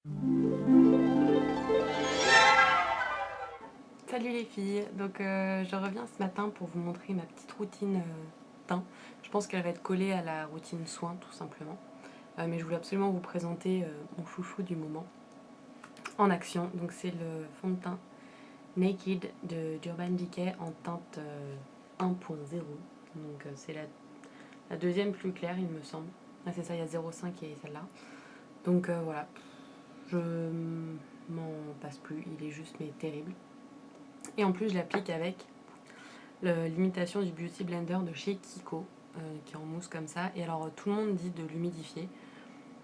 Salut les filles, donc je reviens ce matin pour vous montrer ma petite routine teint. Je pense qu'elle va être collée à la routine soin tout simplement. Mais je voulais absolument vous présenter mon chouchou du moment en action. Donc c'est le fond de teint Naked d'Urban Decay en teinte 1.0. Donc c'est la deuxième plus claire il me semble. Ah, c'est ça, il y a 0,5 et celle-là. Donc voilà, je m'en passe plus, il est juste mais terrible. Et en plus je l'applique avec l'imitation du Beauty Blender de chez Kiko, qui est en mousse comme ça. Et alors tout le monde dit de l'humidifier.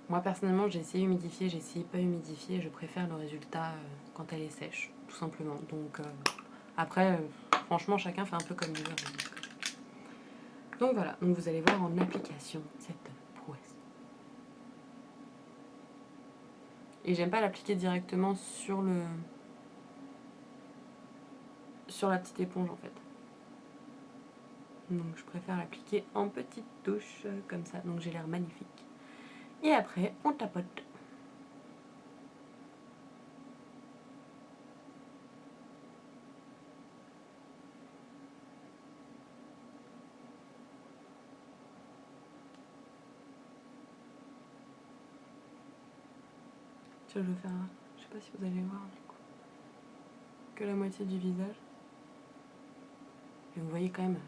Moi personnellement j'ai essayé humidifier, j'ai essayé pas humidifier. Je préfère le résultat quand elle est sèche, tout simplement. Donc après, franchement chacun fait un peu comme il veut. Donc voilà, donc vous allez voir en application cette prouesse. Et j'aime pas l'appliquer directement sur la petite éponge en fait. Donc je préfère l'appliquer en petite touche comme ça, donc j'ai l'air magnifique. Et après on tapote. Je vais faire, je sais pas si vous allez voir du coup, que la moitié du visage. Et vous voyez quand même.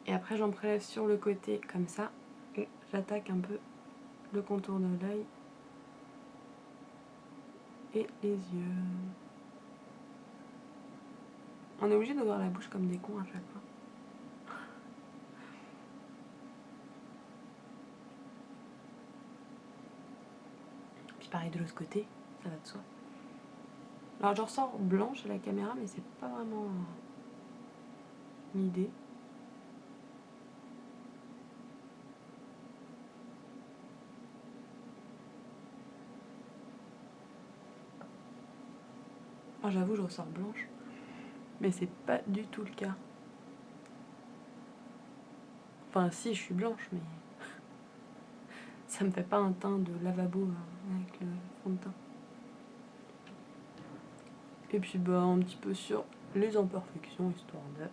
Et après j'en prélève sur le côté comme ça. Et j'attaque un peu le contour de l'œil. Et les yeux. On est obligé d'ouvrir la bouche comme des cons à chaque fois. Puis pareil de l'autre côté, ça va de soi. Alors je ressors blanche à la caméra, mais c'est pas vraiment l'idée. Alors j'avoue, je ressors blanche, mais c'est pas du tout le cas. Enfin si, je suis blanche, mais ça me fait pas un teint de lavabo avec le fond de teint. Et puis bah un petit peu sur les imperfections, histoire de...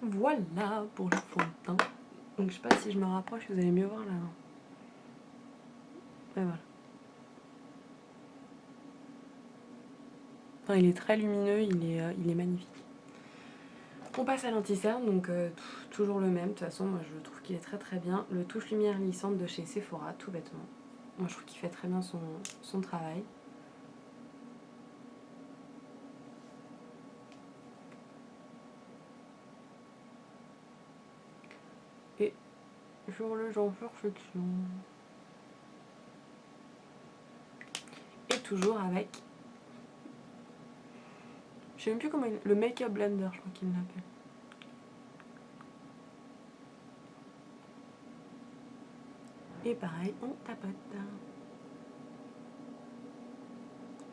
Voilà pour le fond de teint. Donc je sais pas si je me rapproche, vous allez mieux voir là. Ouais, voilà. Enfin, il est très lumineux, il est magnifique. On passe à l'anti-cerne, donc toujours le même. De toute façon, moi je trouve qu'il est très très bien. Le touche lumière lissante de chez Sephora, tout bêtement. Moi je trouve qu'il fait très bien son travail. Et sur le genre perfection. Et toujours avec... Je sais même plus comment le Make-up Blender, je crois qu'il l'appelle. Et pareil, on tapote.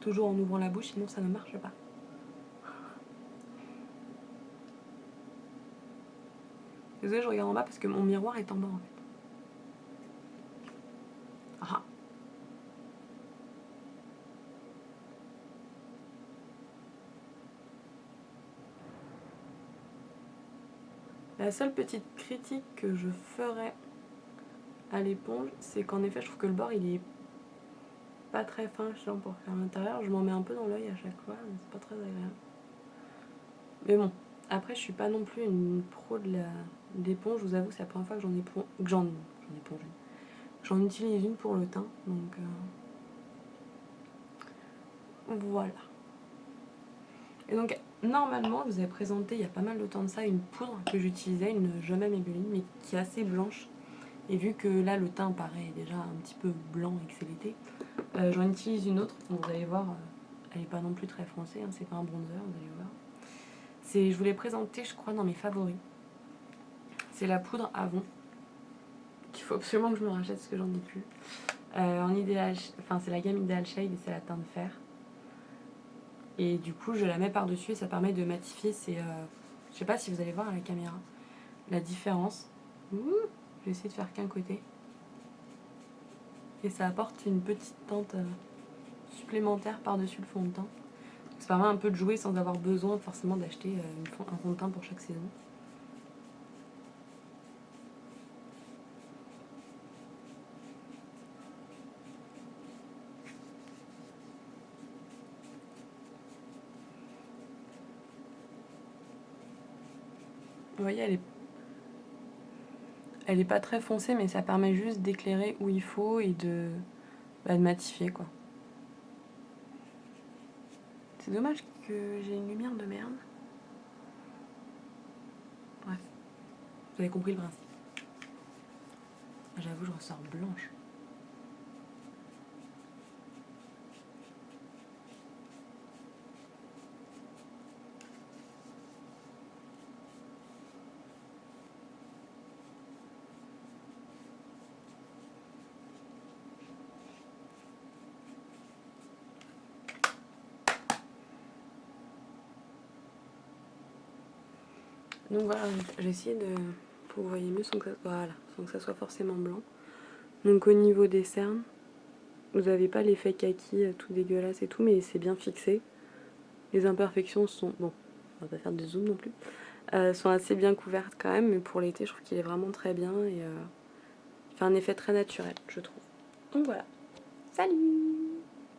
Toujours en ouvrant la bouche, sinon ça ne marche pas. Désolée, je regarde en bas parce que mon miroir est en bas en fait. Ah. La seule petite critique que je ferais à l'éponge, c'est qu'en effet je trouve que le bord il est pas très fin pour faire l'intérieur. Je m'en mets un peu dans l'œil à chaque fois, mais c'est pas très agréable. Mais bon, après je suis pas non plus une pro de l'éponge, je vous avoue c'est la première fois que j'en utilise une pour le teint, donc voilà. Et donc normalement je vous ai présenté il y a pas mal de temps de ça une poudre que j'utilisais, une Jamais Maybelline, mais qui est assez blanche Et vu que là le teint paraît déjà un petit peu blanc et que c'est l'été, j'en utilise une autre. Bon, vous allez voir, elle n'est pas non plus très foncée, hein, c'est pas un bronzer, vous allez voir. Je vous l'ai présenté, je crois, dans mes favoris. C'est la poudre Avon, qu'il faut absolument que je me rachète parce que j'en ai plus. En idéal, enfin c'est la gamme Ideal Shade et c'est la teinte fer. Et du coup, je la mets par-dessus et ça permet de matifier. Je sais pas si vous allez voir à la caméra la différence. Ouh, je vais essayer de faire qu'un côté. Et ça apporte une petite teinte supplémentaire par-dessus le fond de teint. Ça permet un peu de jouer sans avoir besoin forcément d'acheter un fond de teint pour chaque saison. Vous voyez, elle est pas très foncée, mais ça permet juste d'éclairer où il faut et de matifier, quoi. C'est dommage que j'ai une lumière de merde. Bref, vous avez compris le principe. J'avoue, je ressors blanche. Donc voilà, j'ai essayé de... pour que vous voyez mieux sans que ça soit forcément blanc. Donc au niveau des cernes, vous n'avez pas l'effet kaki tout dégueulasse et tout, mais c'est bien fixé. Les imperfections sont... Bon, on va pas faire de zoom non plus. Sont assez bien couvertes quand même, mais pour l'été, je trouve qu'il est vraiment très bien et il fait un effet très naturel, je trouve. Donc voilà. Salut!